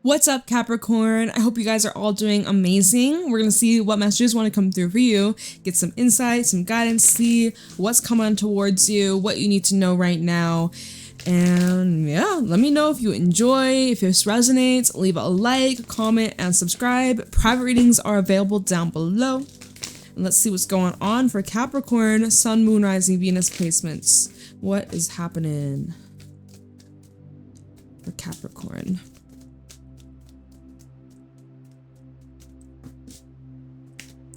What's up, Capricorn? I hope you guys are all doing amazing. We're gonna see what messages want to come through for you, get some insight, some guidance, see what's coming towards you, what you need to know right now. And yeah, let me know if you enjoy, if this resonates, leave a like, comment, and subscribe. Private readings are available down below. And let's see what's going on for Capricorn, Sun, Moon, Rising, Venus placements. What is happening for Capricorn?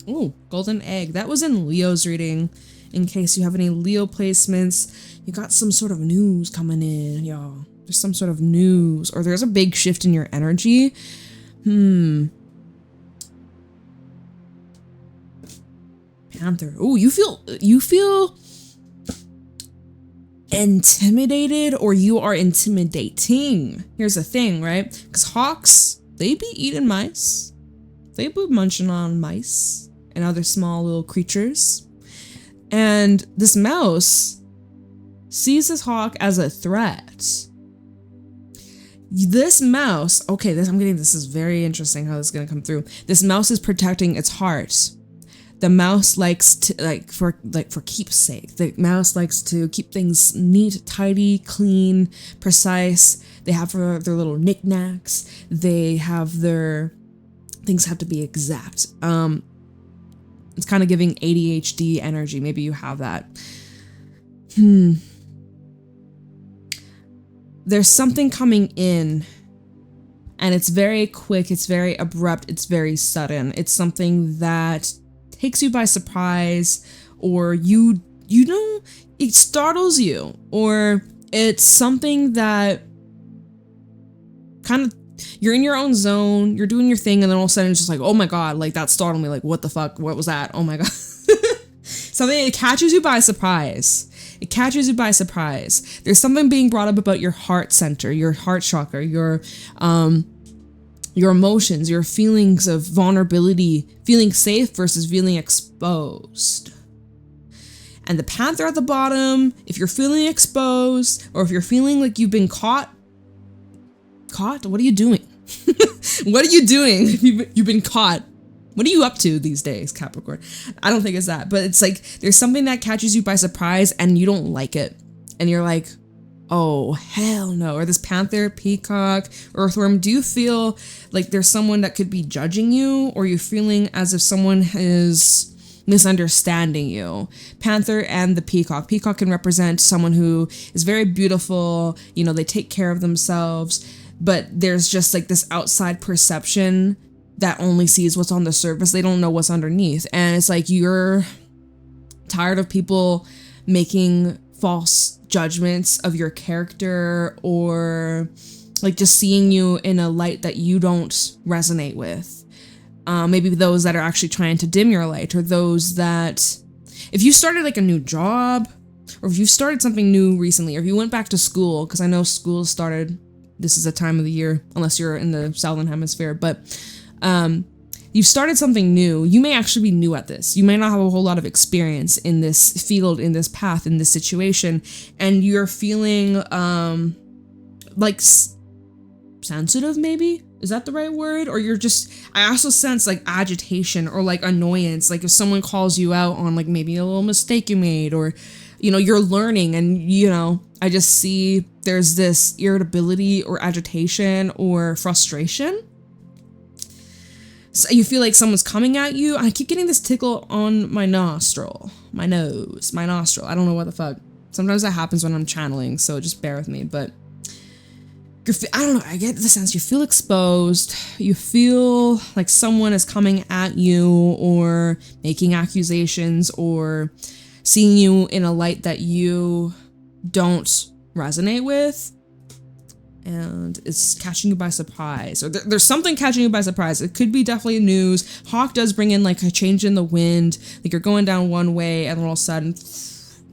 Oh, golden egg. That was in Leo's reading. In case you have any Leo placements, you got some sort of news coming in, y'all. There's some sort of news, or there's a big shift in your energy. Panther. Oh, you feel intimidated, or you are intimidating. Here's the thing, right? Because hawks, they be eating mice. They be munching on mice and other small little creatures. And this mouse sees this hawk as a threat. This mouse, okay, this is very interesting how this is gonna come through. This mouse is protecting its heart. The mouse likes to, for keepsake, the mouse likes to keep things neat, tidy, clean, precise. They have their little knickknacks. They have their, things have to be exact. It's kind of giving ADHD energy. Maybe you have that. There's something coming in, and it's very quick, it's very abrupt, it's very sudden. It's something that takes you by surprise, or you know, it startles you, or it's something that kind of, you're in your own zone, you're doing your thing, and then all of a sudden it's just like, oh my god, like that startled me, like what the fuck, what was that, oh my god. Something, it catches you by surprise. It catches you by surprise. There's something being brought up about your heart center, your heart chakra, your emotions, your feelings of vulnerability, feeling safe versus feeling exposed. And the panther at the bottom, if you're feeling exposed, or if you're feeling like you've been caught, what are you doing? What are you doing? You've been caught. What are you up to these days, Capricorn? I don't think it's that, but it's like there's something that catches you by surprise and you don't like it. And you're like, oh, hell no. Or this panther, peacock, earthworm, do you feel like there's someone that could be judging you, or you're feeling as if someone is misunderstanding you? Panther and the peacock. Peacock can represent someone who is very beautiful, you know, they take care of themselves, but there's just like this outside perception that only sees what's on the surface. They don't know what's underneath. And it's like you're tired of people making false judgments of your character, or like just seeing you in a light that you don't resonate with. Maybe those that are actually trying to dim your light, or those that, if you started like a new job, or if you started something new recently, or if you went back to school, because I know school started, this is a time of the year, unless you're in the Southern Hemisphere, but you've started something new. You may actually be new at this. You may not have a whole lot of experience in this field, in this path, in this situation, and you're feeling like sensitive, maybe? Is that the right word? Or you're just, I also sense like agitation or like annoyance, like if someone calls you out on like maybe a little mistake you made, or you know, you're learning, and you know, I just see there's this irritability or agitation or frustration. So you feel like someone's coming at you. I keep getting this tickle on my nostril, my nostril. I don't know what the fuck. Sometimes that happens when I'm channeling, so just bear with me. But I don't know, I get the sense you feel exposed. You feel like someone is coming at you, or making accusations, or seeing you in a light that you don't resonate with. And it's catching you by surprise, or there's something catching you by surprise. It could be definitely news. Hawk does bring in like a change in the wind, like you're going down one way and all of a sudden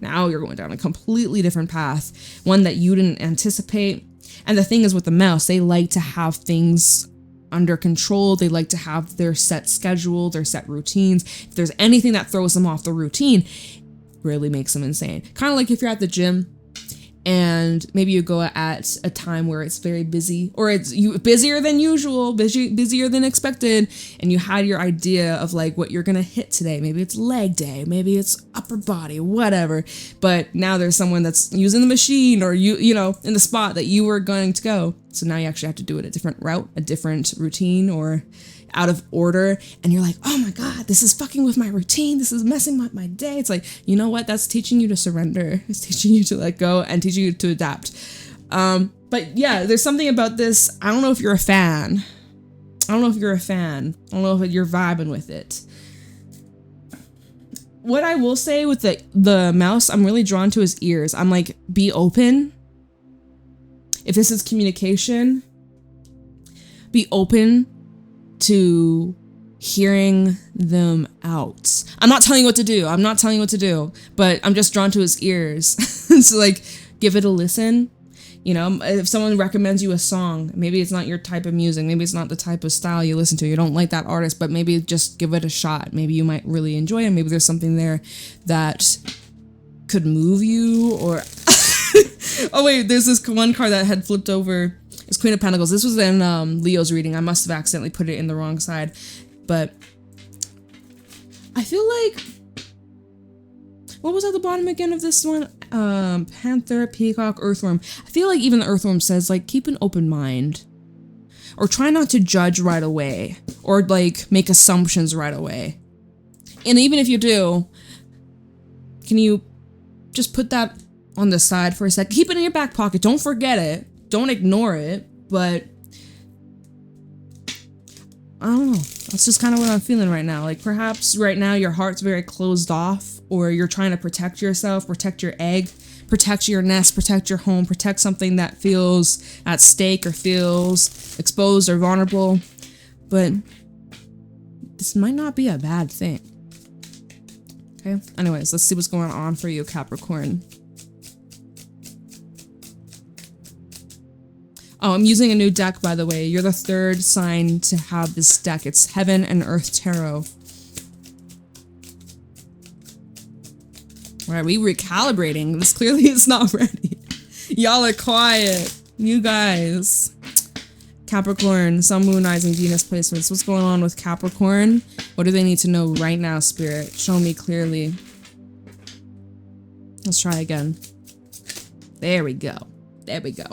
now you're going down a completely different path, one that you didn't anticipate. And the thing is with the mouse, they like to have things under control. They like to have their set schedule, their set routines. If there's anything that throws them off the routine, really makes them insane. Kind of like if you're at the gym and maybe you go at a time where it's very busy, or it's busier than usual, busier than expected, and you had your idea of like what you're gonna hit today. Maybe it's leg day, maybe it's upper body, whatever. But now there's someone that's using the machine, or you know, in the spot that you were going to go. So now you actually have to do it a different route, a different routine, or out of order, and you're like, oh my god, this is fucking with my routine, this is messing up my day. It's like, you know what, that's teaching you to surrender, it's teaching you to let go and teaching you to adapt. But yeah, there's something about this. I don't know if you're a fan. I don't know if you're vibing with it. What I will say with the mouse, I'm really drawn to his ears. I'm like, be open. If this is communication, be open to hearing them out. I'm not telling you what to do. But I'm just drawn to his ears. So like, give it a listen. You know, if someone recommends you a song, maybe it's not your type of music, maybe it's not the type of style you listen to, you don't like that artist, but maybe just give it a shot. Maybe you might really enjoy it. Maybe there's something there that could move you, or oh wait, there's this one card that had flipped over. It's Queen of Pentacles. This was in Leo's reading. I must have accidentally put it in the wrong side. But I feel like, what was at the bottom again of this one? Panther, Peacock, Earthworm. I feel like even the Earthworm says, like, keep an open mind. Or try not to judge right away. Or, like, make assumptions right away. And even if you do, can you just put that on the side for a sec? Keep it in your back pocket. Don't forget it. Don't ignore it, but I don't know. That's just kind of what I'm feeling right now. Like, perhaps right now your heart's very closed off, or you're trying to protect yourself, protect your egg, protect your nest, protect your home, protect something that feels at stake or feels exposed or vulnerable. But this might not be a bad thing. Okay? Anyways, let's see what's going on for you, Capricorn. Oh, I'm using a new deck, by the way. You're the third sign to have this deck. It's Heaven and Earth Tarot. All right, we recalibrating. This clearly is not ready. Y'all are quiet. You guys. Capricorn, Sun, Moon, Rising, Venus placements. What's going on with Capricorn? What do they need to know right now, Spirit? Show me clearly. Let's try again. There we go. There we go.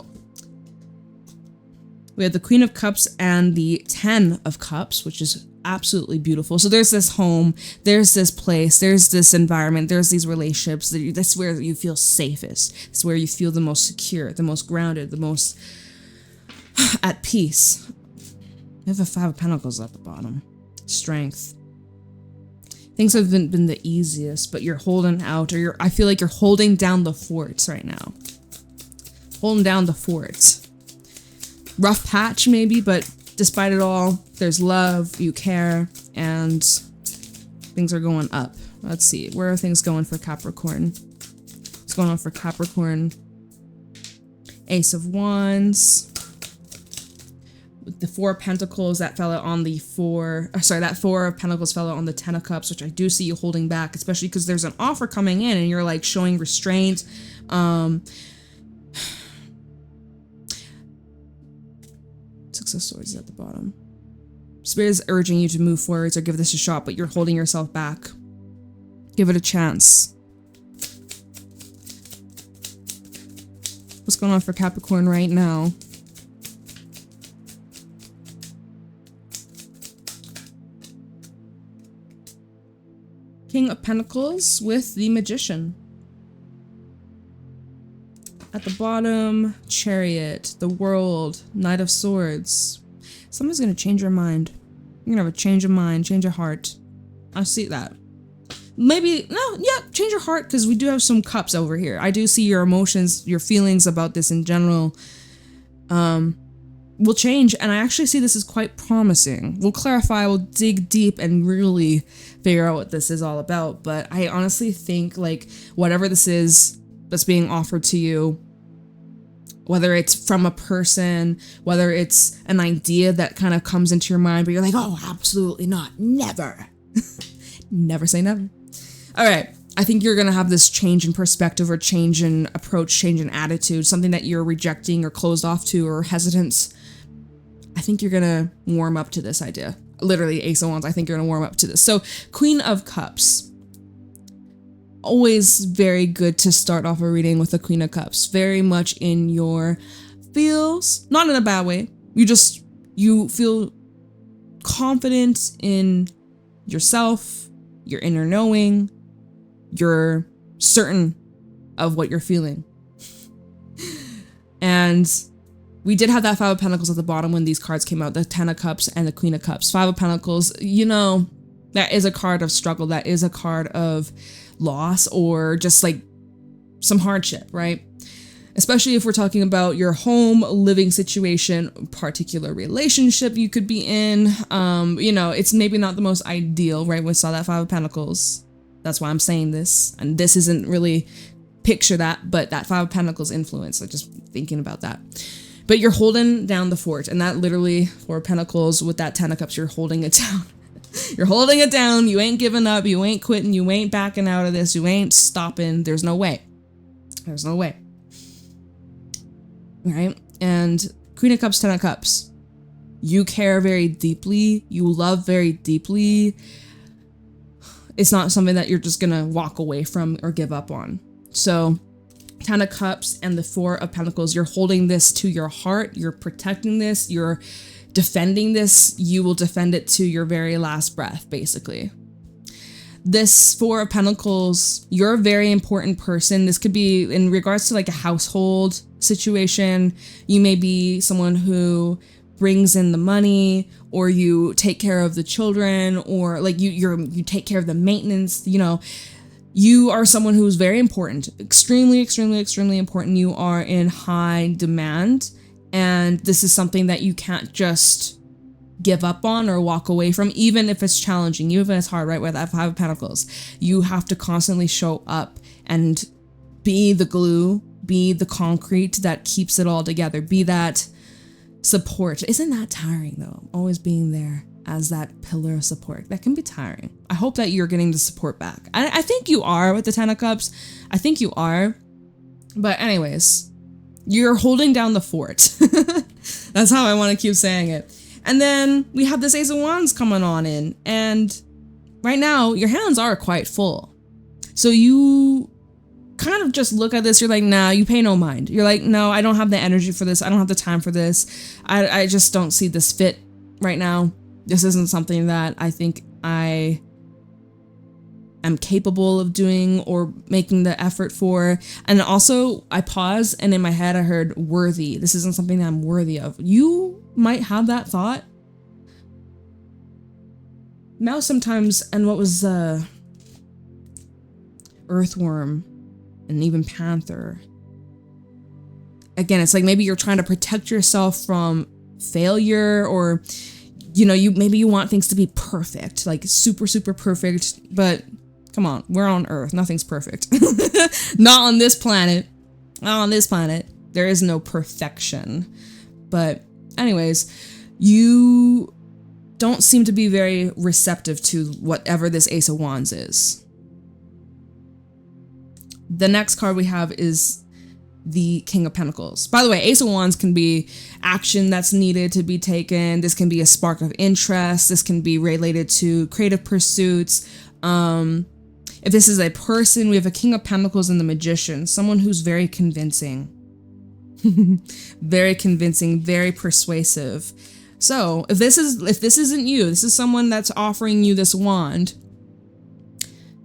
We have the Queen of Cups and the 10 of Cups, which is absolutely beautiful. So there's this home, there's this place, there's this environment, there's these relationships. That's where you feel safest. It's where you feel the most secure, the most grounded, the most at peace. You have a 5 of Pentacles at the bottom. Strength. Things have been the easiest, but you're holding out, or I feel like you're holding down the forts right now. Holding down the forts. Rough patch maybe, but despite it all, there's love, you care, and things are going up. Let's see, where are things going for Capricorn? What's going on for Capricorn? Ace of Wands. With the 4 of Pentacles, that fell out on the 4... that 4 of Pentacles fell out on the 10 of Cups, which I do see you holding back, especially because there's an offer coming in and you're like showing restraint. Six of Swords at the bottom. Spirit is urging you to move forwards or give this a shot, but you're holding yourself back. Give it a chance. What's going on for Capricorn right now? King of Pentacles with the Magician. At the bottom, Chariot, the World, Knight of Swords. Someone's gonna change your mind. You're gonna have a change of mind, change of heart. I see that. Maybe, no, yeah, change your heart, because we do have some cups over here. I do see your emotions, your feelings about this in general will change, and I actually see this as quite promising. We'll clarify, we'll dig deep and really figure out what this is all about, but I honestly think, like, whatever this is that's being offered to you, whether it's from a person, whether it's an idea that kind of comes into your mind, but you're like, oh, absolutely not, never. Never say never. All right, I think you're going to have this change in perspective or change in approach, change in attitude, something that you're rejecting or closed off to or hesitance. I think you're going to warm up to this idea. Literally, Ace of Wands, I think you're going to warm up to this. So, Queen of Cups. Always very good to start off a reading with the Queen of Cups. Very much in your feels, not in a bad way. You feel confident in yourself, your inner knowing, you're certain of what you're feeling. And we did have that Five of Pentacles at the bottom when these cards came out, the Ten of Cups and the Queen of Cups. Five of Pentacles, you know, that is a card of struggle. That is a card of loss or just like some hardship, right? Especially if we're talking about your home, living situation, particular relationship you could be in. You know, it's maybe not the most ideal, right? We saw that Five of Pentacles. That's why I'm saying this. And this isn't really picture that, but that Five of Pentacles influence, like just thinking about that. But you're holding down the fort, and that literally, Four of Pentacles with that Ten of Cups, you're holding it down. You're holding it down. You ain't giving up. You ain't quitting. You ain't backing out of this. You ain't stopping. There's no way. There's no way. Right? And Queen of Cups, Ten of Cups. You care very deeply. You love very deeply. It's not something that you're just gonna walk away from or give up on. So, Ten of Cups and the Four of Pentacles, you're holding this to your heart. You're protecting this. You're defending this. You will defend it to your very last breath, basically. This Four of Pentacles, you're a very important person. This could be in regards to like a household situation. You may be someone who brings in the money, or you take care of the children, or like you take care of the maintenance, you know. You are someone who's very important, extremely, extremely, extremely important. You are in high demand, and this is something that you can't just give up on or walk away from, even if it's challenging, even if it's hard, right? With that Five of Pentacles, you have to constantly show up and be the glue, be the concrete that keeps it all together, be that support. Isn't that tiring though? Always being there as that pillar of support. That can be tiring. I hope that you're getting the support back. I think you are with the Ten of Cups. I think you are. But anyways, you're holding down the fort. That's how I want to keep saying it. And then we have this Ace of Wands coming on in. And right now, your hands are quite full. So you kind of just look at this. You're like, nah, you pay no mind. You're like, no, I don't have the energy for this. I don't have the time for this. I just don't see this fit right now. This isn't something that I think I am capable of doing or making the effort for. And also, I paused and in my head I heard worthy. This isn't something that I'm worthy of. You might have that thought. Now sometimes, and what was Earthworm and even Panther. Again, it's like maybe you're trying to protect yourself from failure, or you know, maybe you want things to be perfect, like super, super perfect, but come on, we're on Earth. Nothing's perfect. Not on this planet. Not on this planet. There is no perfection. But anyways, you don't seem to be very receptive to whatever this Ace of Wands is. The next card we have is the King of Pentacles. By the way, Ace of Wands can be action that's needed to be taken. This can be a spark of interest. This can be related to creative pursuits. If this is a person, we have a King of Pentacles and the Magician, someone who's very convincing. Very convincing, very persuasive. So if this isn't you, this is someone that's offering you this wand,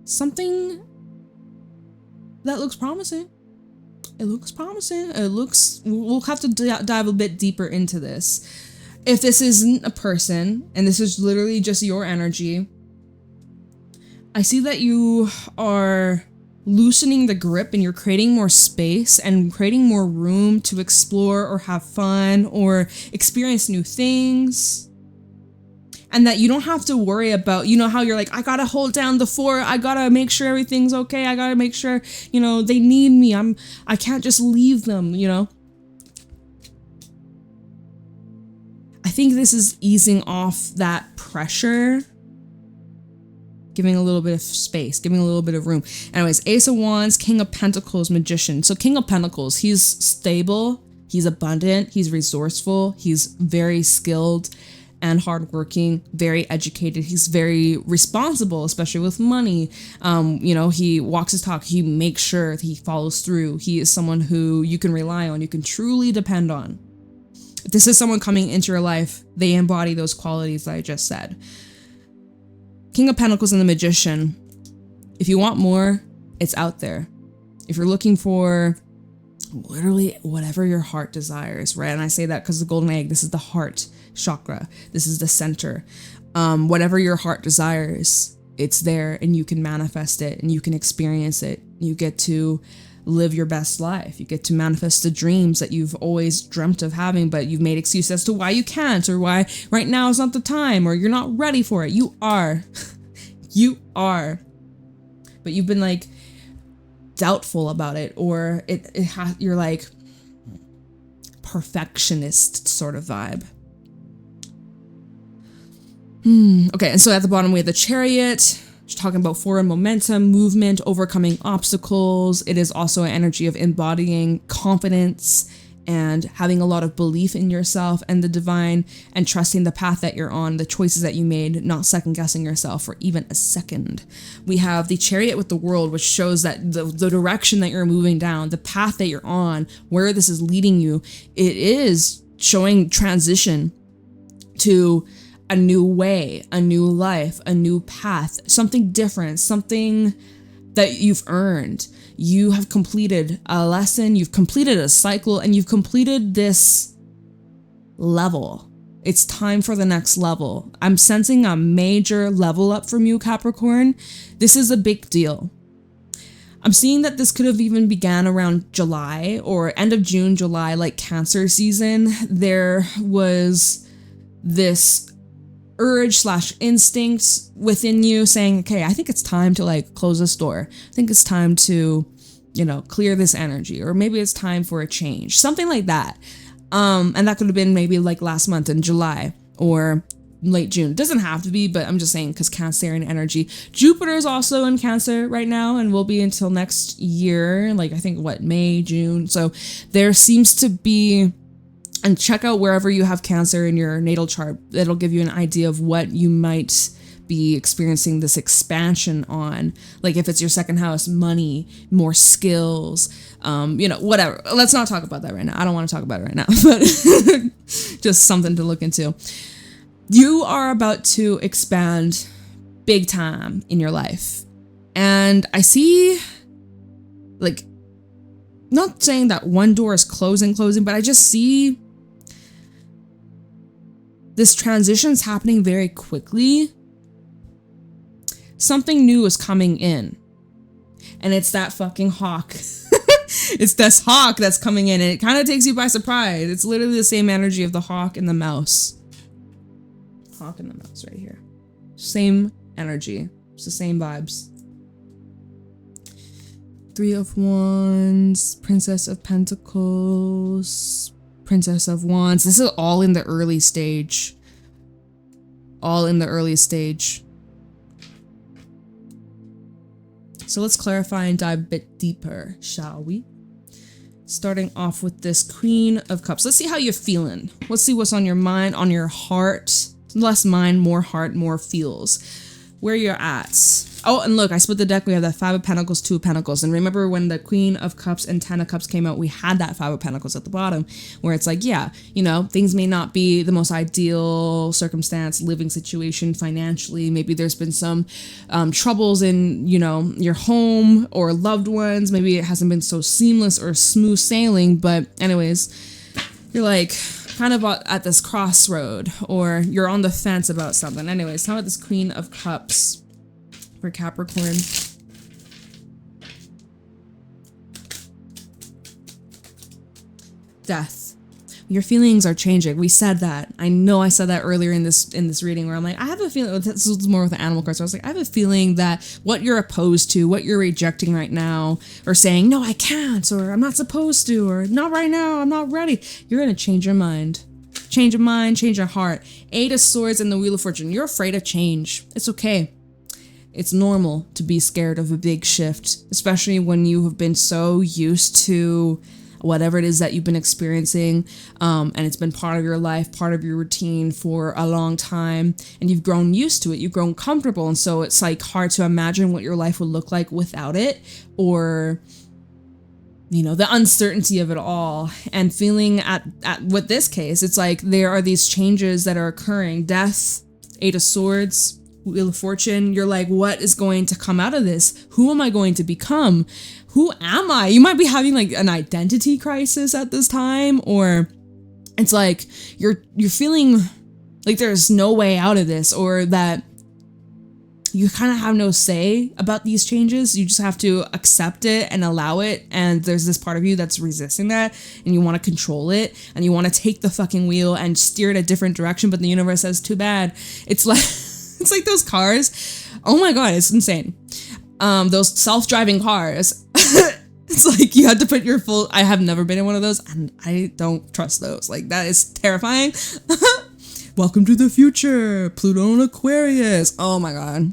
something that looks promising. It looks promising. We'll have to dive a bit deeper into this. If this isn't a person, and this is literally just your energy, I see that you are loosening the grip and you're creating more space and creating more room to explore or have fun or experience new things. And that you don't have to worry about, you know how you're like, I gotta hold down the fort, I gotta make sure everything's okay, I gotta make sure, you know, they need me, I can't just leave them, you know? I think this is easing off that pressure giving a little bit of space, giving a little bit of room. Anyways, Ace of Wands, King of Pentacles, Magician. So King of Pentacles, he's stable, he's abundant, he's resourceful, he's very skilled and hardworking, very educated. He's very responsible, especially with money. You know, he walks his talk. He makes sure he follows through. He is someone who you can rely on, you can truly depend on. If this is someone coming into your life, they embody those qualities that I just said. King of Pentacles and the Magician. If you want more, it's out there. If you're looking for literally whatever your heart desires, right? And I say that because the golden egg, this is the heart chakra. This is the center. Whatever your heart desires, it's there and you can manifest it and you can experience it. You get to live your best life. You get to manifest the dreams that you've always dreamt of having, but you've made excuses as to why you can't, or why right now is not the time, or you're not ready for it. You are. You are. But you've been like doubtful about it, or you're like perfectionist sort of vibe. Okay, and so at the bottom we have the Chariot. Just talking about forward momentum, movement, overcoming obstacles. It is also an energy of embodying confidence and having a lot of belief in yourself and the divine, and trusting the path that you're on, the choices that you made, not second guessing yourself for even a second. We have the Chariot with the World, which shows that the direction that you're moving down, the path that you're on, where this is leading you, it is showing transition to a new way, a new life, a new path, something different, something that you've earned. You have completed a lesson, you've completed a cycle, and you've completed this level. It's time for the next level. I'm sensing a major level up from you, Capricorn. This is a big deal. I'm seeing that this could have even began around July or end of June, July, like Cancer season. There was this urge / instinct within you saying, okay, I think it's time to like close this door. I think it's time to, you know, clear this energy, or maybe it's time for a change, something like that. And that could have been maybe like last month in July or late June. It doesn't have to be, but I'm just saying because Cancerian energy. Jupiter is also in Cancer right now and will be until next year, like I think May, June. So there seems to be. And check out wherever you have Cancer in your natal chart. It'll give you an idea of what you might be experiencing this expansion on. Like if it's your second house, money, more skills, you know, whatever. Let's not talk about that right now. I don't want to talk about it right now, but just something to look into. You are about to expand big time in your life. And I see, like, not saying that one door is closing, but I just see this transition's happening very quickly. Something new is coming in. And it's that fucking hawk. It's this hawk that's coming in, and it kind of takes you by surprise. It's literally the same energy of the hawk and the mouse. Hawk and the mouse right here. Same energy. It's the same vibes. Three of Wands, Princess of Pentacles, Princess of Wands. This is all in the early stage. All in the early stage. So let's clarify and dive a bit deeper, shall we? Starting off with this Queen of Cups. Let's see how you're feeling. Let's see what's on your mind, on your heart. Less mind, more heart, more feels. Where you're at. Oh, and look, I split the deck. We have that Five of Pentacles, Two of Pentacles. And remember when the Queen of Cups and Ten of Cups came out, we had that Five of Pentacles at the bottom, where it's like, yeah, you know, things may not be the most ideal circumstance, living situation financially. Maybe there's been some troubles in, you know, your home or loved ones. Maybe it hasn't been so seamless or smooth sailing. But anyways, you're like kind of at this crossroad, or you're on the fence about something. Anyways, how about this Queen of Cups for Capricorn? Death. Your feelings are changing. We said that. I know I said that earlier in this reading, where I'm like, I have a feeling, this is more with the animal cards. So I was like, I have a feeling that what you're opposed to, what you're rejecting right now, or saying, no, I can't, or I'm not supposed to, or not right now, I'm not ready. You're going to change your mind. Change your mind, change your heart. Eight of Swords and the Wheel of Fortune. You're afraid of change. It's okay. It's normal to be scared of a big shift, especially when you have been so used to whatever it is that you've been experiencing, and it's been part of your life, part of your routine for a long time, and you've grown used to it, you've grown comfortable, and so it's like hard to imagine what your life would look like without it, or you know, the uncertainty of it all. And feeling at with this case, it's like there are these changes that are occurring. Death, Eight of Swords, Wheel of Fortune. You're like, what is going to come out of this? Who am I going to become? Who am I? You might be having like an identity crisis at this time, or it's like you're feeling like there's no way out of this, or that you kind of have no say about these changes. You just have to accept it and allow it. And there's this part of you that's resisting that, and you want to control it, and you want to take the fucking wheel and steer it a different direction. But the universe says, too bad. It's like, it's like those cars. Oh my God, it's insane. Those self-driving cars. It's like you had to put your full, I have never been in one of those, and I don't trust those. Like, that is terrifying. Welcome to the future. Pluto and Aquarius. Oh my God.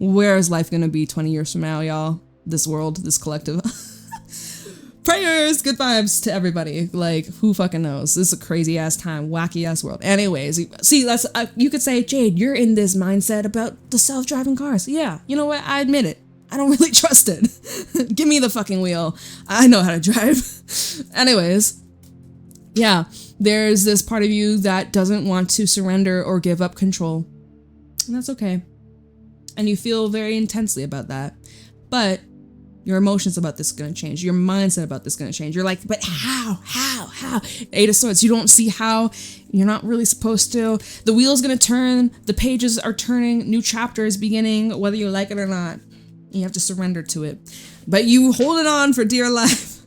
Where is life gonna be 20 years from now, y'all? This world, this collective. Prayers, good vibes to everybody. Like, who fucking knows? This is a crazy ass time, wacky ass world. Anyways, see, that's you could say, Jade, you're in this mindset about the self-driving cars. Yeah, you know what? I admit it. I don't really trust it. Give me the fucking wheel. I know how to drive. Anyways, yeah, there's this part of you that doesn't want to surrender or give up control. And that's okay. And you feel very intensely about that. But your emotions about this is going to change. Your mindset about this is going to change. You're like, but how? Eight of Swords, you don't see how. You're not really supposed to. The wheel's going to turn. The pages are turning. New chapter is beginning, whether you like it or not. You have to surrender to it. But you hold it on for dear life.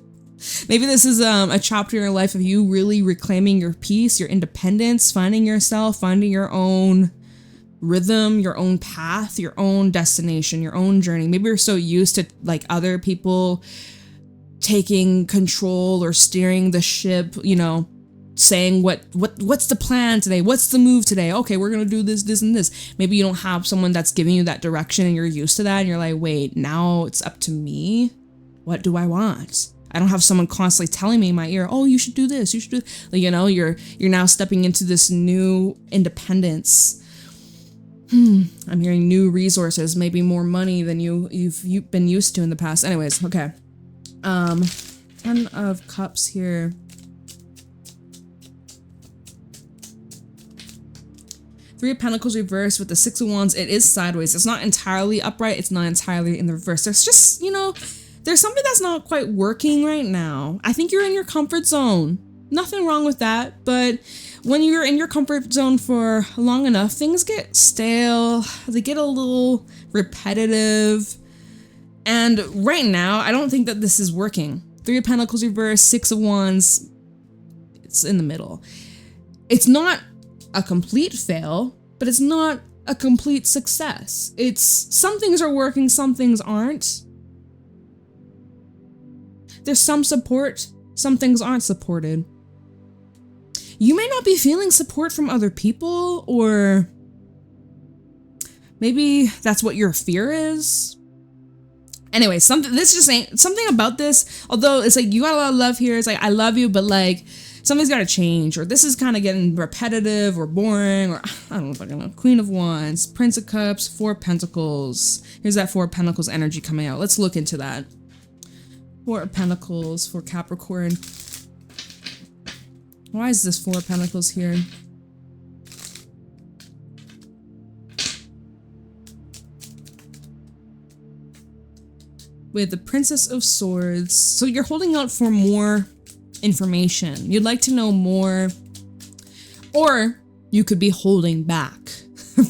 Maybe this is a chapter in your life of you really reclaiming your peace, your independence, finding yourself, finding your own rhythm, your own path, your own destination, your own journey. Maybe you're so used to like other people taking control or steering the ship, you know, saying what's the plan today? What's the move today? Okay, we're gonna do this, and this. Maybe you don't have someone that's giving you that direction and you're used to that, and you're like, wait, now it's up to me? What do I want? I don't have someone constantly telling me in my ear, oh, you should do this, you should do, like, you know, you're now stepping into this new independence. I'm hearing new resources, maybe more money than you've been used to in the past. Anyways, okay. 10 of Cups here. Three of Pentacles reversed with the Six of Wands. It is sideways. It's not entirely upright. It's not entirely in the reverse. There's just, you know, there's something that's not quite working right now. I think you're in your comfort zone. Nothing wrong with that. But when you're in your comfort zone for long enough, things get stale. They get a little repetitive. And right now, I don't think that this is working. Three of Pentacles reversed, Six of Wands. It's in the middle. It's not a complete fail, but it's not a complete success. It's some things are working, some things aren't. There's some support, some things aren't supported. You may not be feeling support from other people, or maybe that's what your fear is. Anyway, this just ain't something about this. Although it's like you got a lot of love here. It's like I love you, but like something's got to change, or this is kind of getting repetitive or boring, or I don't know if I know. Queen of Wands, Prince of Cups, Four of Pentacles. Here's that Four of Pentacles energy coming out. Let's look into that. Four of Pentacles for Capricorn. Why is this Four of Pentacles here? With the Princess of Swords. So you're holding out for more information. You'd like to know more, or you could be holding back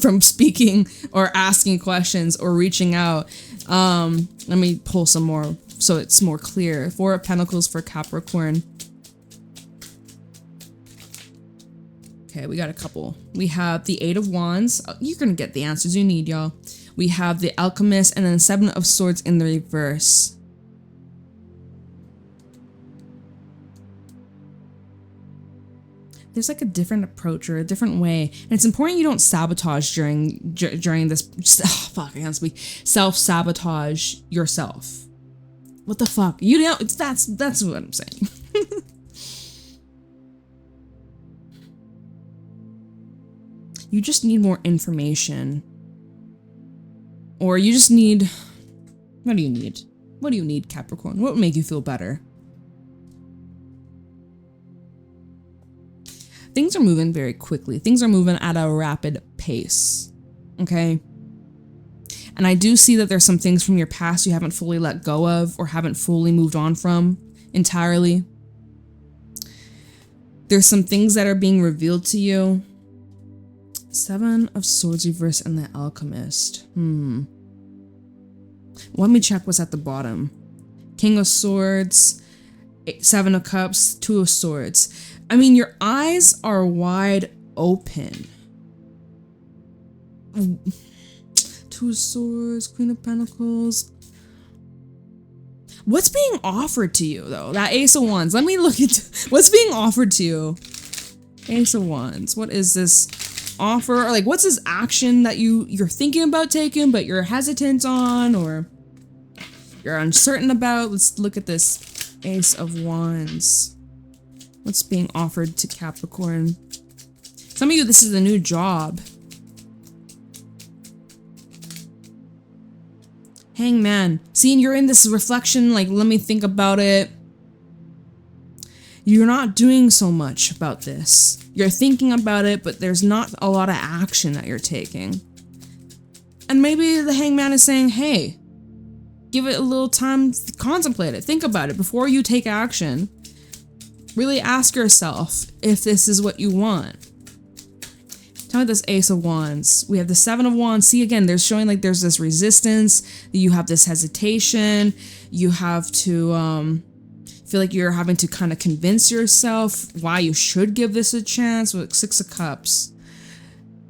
from speaking or asking questions or reaching out. Let me pull some more so it's more clear. Four of Pentacles for Capricorn. Okay, we got a couple. We have the Eight of Wands. You're gonna get the answers you need, y'all. We have the Alchemist, and then the Seven of Swords in the reverse. there's like a different approach or a different way. And it's important you don't sabotage during this, fuck, I can't speak, self-sabotage yourself. What the fuck? You know, that's what I'm saying. You just need more information. Or you just need, what do you need? What do you need, Capricorn? What would make you feel better? Things are moving very quickly. Things are moving at a rapid pace, okay? And I do see that there's some things from your past you haven't fully let go of or haven't fully moved on from entirely. There's some things that are being revealed to you. 7 of Swords reverse and the Alchemist. Let me check what's at the bottom. King of Swords, 7 of Cups, 2 of Swords. I mean, your eyes are wide open. 2 of Swords, Queen of Pentacles. What's being offered to you, though? That Ace of Wands. Let me look into what's being offered to you. Ace of Wands. What is this offer? Or like, what's this action that you're thinking about taking, but you're hesitant on, or you're uncertain about? Let's look at this Ace of Wands. What's being offered to Capricorn? Some of you, this is a new job. Hangman. Seeing you're in this reflection, like, let me think about it. You're not doing so much about this. You're thinking about it, but there's not a lot of action that you're taking. And maybe the Hangman is saying, hey, give it a little time to contemplate it. Think about it before you take action. Really ask yourself if this is what you want. Tell me this Ace of Wands. We have the 7 of Wands. See, again, there's showing like there's this resistance. You have this hesitation. You have to feel like you're having to kind of convince yourself why you should give this a chance. With 6 of Cups.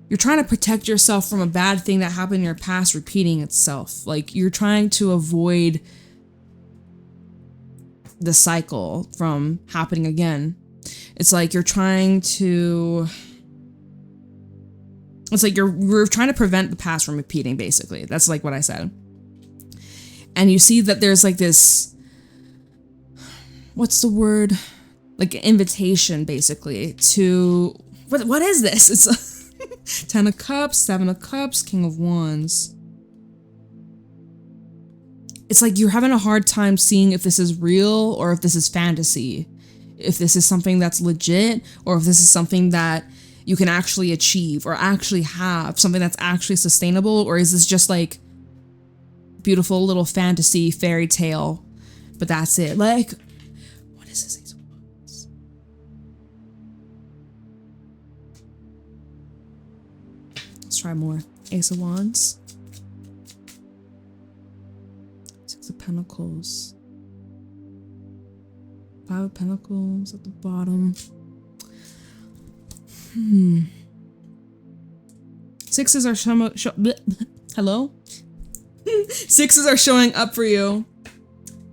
You're trying to protect yourself from a bad thing that happened in your past repeating itself. Like, you're trying to avoid the cycle from happening again. It's like you're trying to... It's like we're trying to prevent the past from repeating, basically. That's like what I said. And you see that there's like this... What's the word? Like an invitation, basically, to... What is this? It's 10 of Cups, 7 of Cups, King of Wands. It's like you're having a hard time seeing if this is real or if this is fantasy. If this is something that's legit or if this is something that you can actually achieve or actually have, something that's actually sustainable, or is this just like beautiful little fantasy fairy tale, but that's it? Like, what is this Ace of Wands? Let's try more. Ace of Wands. 6 of Pentacles. 5 of Pentacles at the bottom. Sixes are hello? Sixes are showing up for you.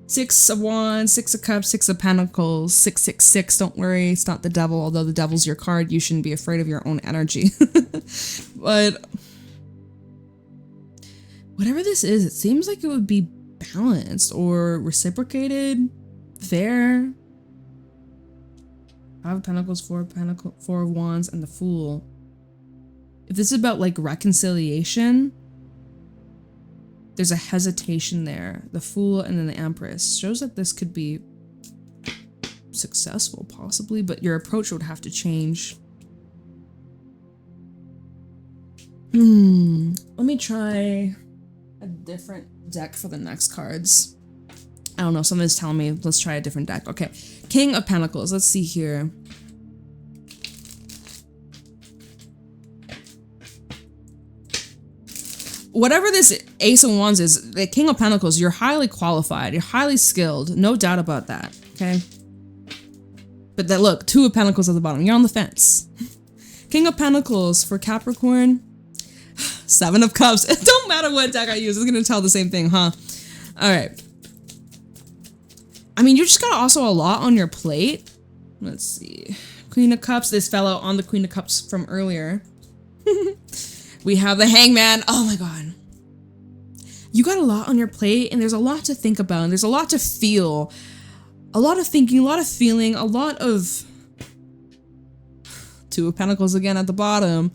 6 of Wands, 6 of Cups, 6 of Pentacles, 666. Don't worry, it's not the devil. Although the devil's your card, you shouldn't be afraid of your own energy. But whatever this is, it seems like it would be balanced or reciprocated, fair. 5 of Pentacles, 4 of Wands, and the Fool. If this is about like reconciliation, there's a hesitation there. The Fool and then the Empress shows that this could be successful, possibly, but your approach would have to change. Let me try a different deck for the next cards. I don't know, something's telling me let's try a different deck. Okay, King of Pentacles. Let's see here. Whatever this Ace of Wands is, the King of Pentacles, you're highly qualified. You're highly skilled. No doubt about that, okay? But that, look, 2 of Pentacles at the bottom. You're on the fence. King of Pentacles for Capricorn. 7 of Cups. It don't matter what deck I use. It's going to tell the same thing, huh? All right. I mean, you just got also a lot on your plate. Let's see. Queen of Cups. This fell out on the Queen of Cups from earlier. We have the Hangman. Oh my god. You got a lot on your plate, and there's a lot to think about, and there's a lot to feel. A lot of thinking, a lot of feeling, a lot of... Two of Pentacles again at the bottom.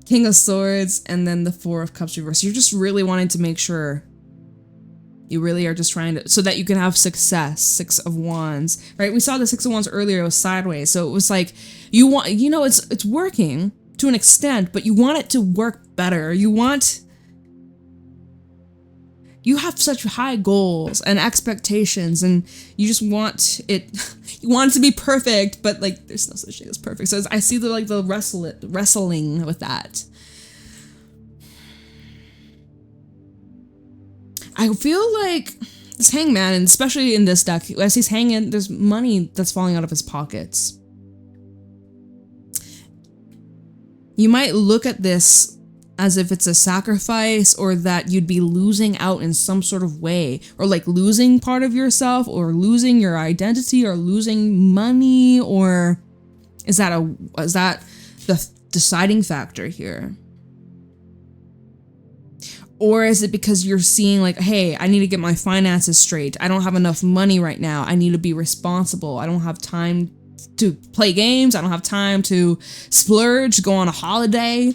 King of Swords, and then the Four of Cups reversed. You're just really wanting to make sure. You really are just trying to... So that you can have success. Six of Wands. Right? We saw the Six of Wands earlier. It was sideways. So it was like... You want... You know, it's working to an extent, but you want it to work better. You want... You have such high goals and expectations, and you just want it... You want it to be perfect, but like there's no such thing as perfect. So I see the wrestling with that. I feel like this Hangman, and especially in this deck, as he's hanging, there's money that's falling out of his pockets. You might look at this as if it's a sacrifice, or that you'd be losing out in some sort of way, or like losing part of yourself, or losing your identity, or losing money, or is that the deciding factor here? Or is it because you're seeing like, hey, I need to get my finances straight. I don't have enough money right now. I need to be responsible. I don't have time to play games. I don't have time to splurge, go on a holiday.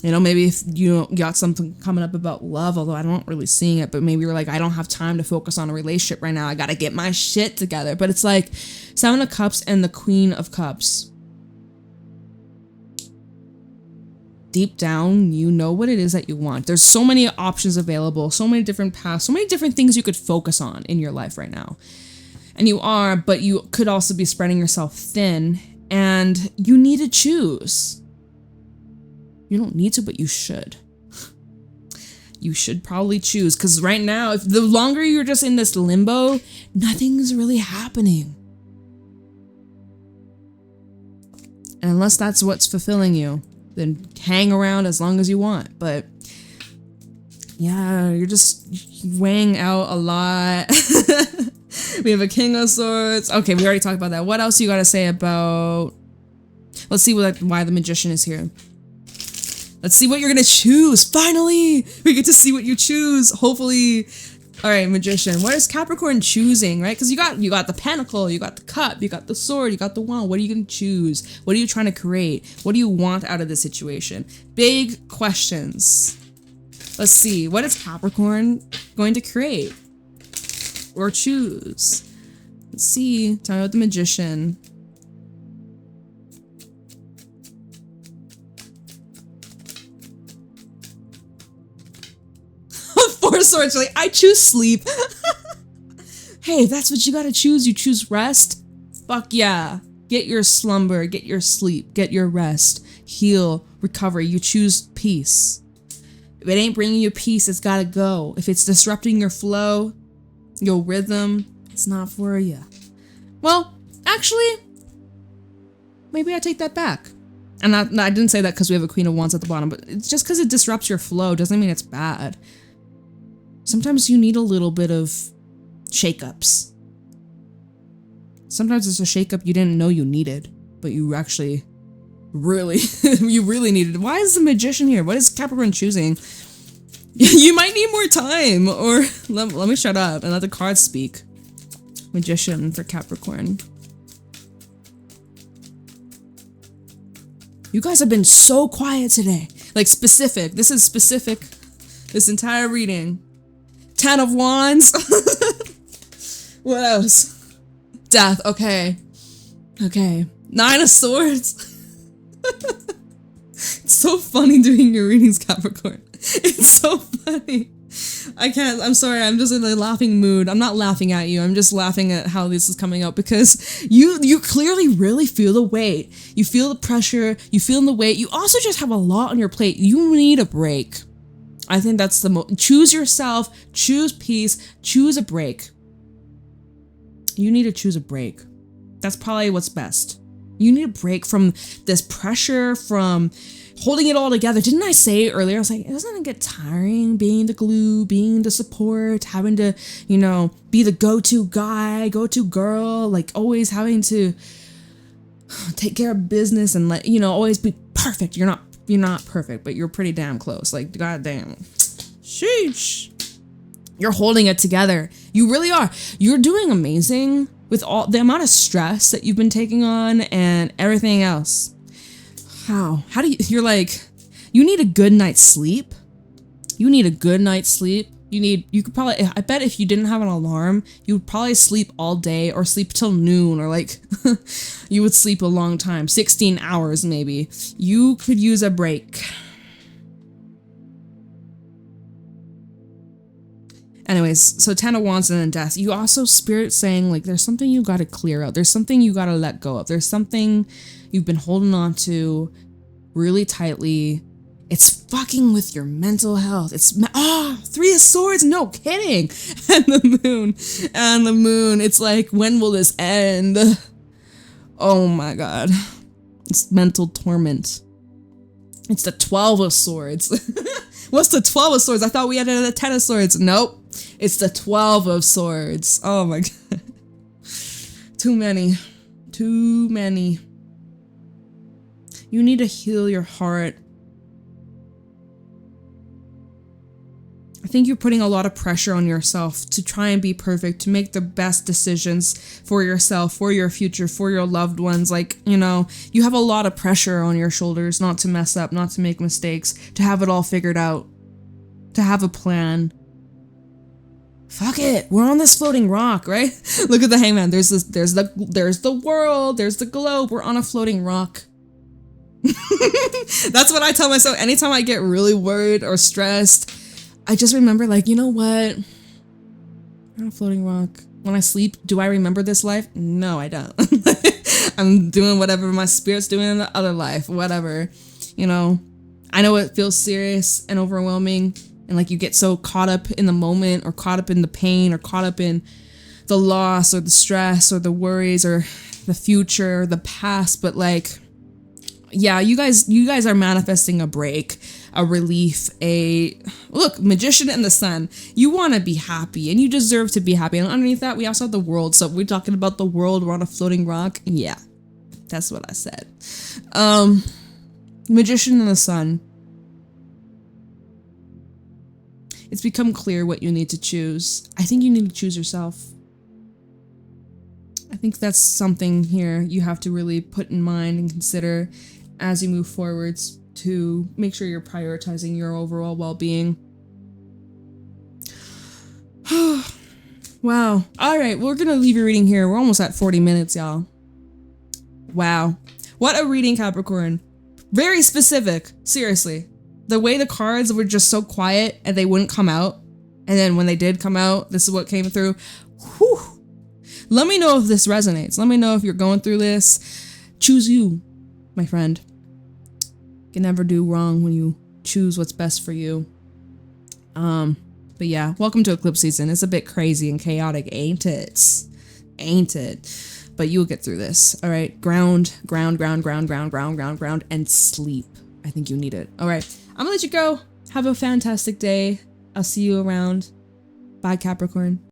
You know, maybe if you got something coming up about love, although I don't really seeing it, but maybe you're like, I don't have time to focus on a relationship right now. I gotta get my shit together. But it's like Seven of Cups and the Queen of Cups. Deep down, you know what it is that you want. There's so many options available, so many different paths, so many different things you could focus on in your life right now. And you are, but you could also be spreading yourself thin, and you need to choose. You don't need to, but you should. You should probably choose, because right now, if the longer you're just in this limbo, nothing's really happening. And unless that's what's fulfilling you, then hang around as long as you want. But yeah, you're just weighing out a lot. We have a King of Swords. Okay, we already talked about that. What else you gotta say about... Let's see why the Magician is here. Let's see what you're gonna choose. Finally, we get to see what you choose. Hopefully, all right, Magician. What is Capricorn choosing, right? Because you got the Pentacle, you got the Cup, you got the Sword, you got the Wand. What are you gonna choose? What are you trying to create? What do you want out of this situation? Big questions. Let's see. What is Capricorn going to create or choose? Let's see. Talking about the Magician. Four Swords, like, I choose sleep. Hey, if that's what you gotta choose, you choose rest. Fuck yeah. Get your slumber, get your sleep, get your rest, heal, recover. You choose peace. If it ain't bringing you peace, it's gotta go. If it's disrupting your flow, your rhythm, it's not for you. Well, actually, maybe I take that back. And I didn't say that because we have a Queen of Wands at the bottom, but it's just because it disrupts your flow doesn't mean it's bad. Sometimes you need a little bit of shakeups. Sometimes it's a shakeup you didn't know you needed, but you actually really, you really needed. Why is the Magician here? What is Capricorn choosing? You might need more time, or let me shut up and let the cards speak. Magician for Capricorn. You guys have been so quiet today. Like specific. This is specific. This entire reading. 10 of Wands. What else? Death. Okay. Okay. 9 of Swords. It's so funny doing your readings, Capricorn. It's so funny. I can't. I'm sorry. I'm just in a laughing mood. I'm not laughing at you. I'm just laughing at how this is coming out because you clearly really feel the weight. You feel the pressure. You feel the weight. You also just have a lot on your plate. You need a break. I think that's the most. Choose yourself, choose peace, choose a break. You need to choose a break. That's probably what's best. You need a break from this pressure, from holding it all together. Didn't I say earlier, I was like, doesn't it get tiring being the glue, being the support, having to, you know, be the go-to guy, go-to girl, like always having to take care of business and let, you know, always be perfect. You're not perfect, but you're pretty damn close. Like, goddamn. Sheesh. You're holding it together. You really are. You're doing amazing with all the amount of stress that you've been taking on and everything else. How do you're like, you need a good night's sleep. You need a good night's sleep. You could probably, I bet if you didn't have an alarm, you would probably sleep all day or sleep till noon, or like, you would sleep a long time, 16 hours maybe. You could use a break. Anyways, so 10 of Wands and then Death. You also, Spirit saying like, there's something you gotta clear out. There's something you gotta let go of. There's something you've been holding on to really tightly. It's fucking with your mental health. It's, Three of Swords, no kidding. And the moon. It's like, when will this end? Oh my God. It's mental torment. It's the 12 of Swords. What's the 12 of Swords? I thought we had a 10 of Swords. Nope. It's the 12 of Swords. Oh my God. Too many. Too many. You need to heal your heart. I think you're putting a lot of pressure on yourself to try and be perfect, to make the best decisions for yourself, for your future, for your loved ones. Like, you know, you have a lot of pressure on your shoulders not to mess up, not to make mistakes, to have it all figured out, to have a plan. Fuck it. We're on this floating rock, right? Look at the Hangman. There's the world, there's the globe. We're on a floating rock. That's what I tell myself anytime I get really worried or stressed. I just remember, like, you know what? I'm on a floating rock. When I sleep, do I remember this life? No, I don't. I'm doing whatever my spirit's doing in the other life, whatever. You know, I know it feels serious and overwhelming, and like you get so caught up in the moment, or caught up in the pain, or caught up in the loss, or the stress, or the worries, or the future, or the past. But like, yeah, you guys are manifesting a break, a relief, look, Magician and the Sun. You want to be happy, and you deserve to be happy. And underneath that, we also have the world. So we're talking about the world. We're on a floating rock. Yeah, that's what I said. Magician and the Sun. It's become clear what you need to choose. I think you need to choose yourself. I think that's something here you have to really put in mind and consider as you move forwards, to make sure you're prioritizing your overall well-being. Wow. All right, we're gonna leave your reading here. We're almost at 40 minutes, y'all. Wow. What a reading, Capricorn. Very specific. Seriously. The way the cards were just so quiet and they wouldn't come out, and then when they did come out, this is what came through. Whew. Let me know if this resonates. Let me know if you're going through this. Choose you, my friend. You can never do wrong when you choose what's best for you. But yeah, welcome to eclipse season. It's a bit crazy and chaotic, ain't it? Ain't it? But you'll get through this. All right, ground, and sleep. I think you need it. All right, I'm gonna let you go. Have a fantastic day. I'll see you around. Bye, Capricorn.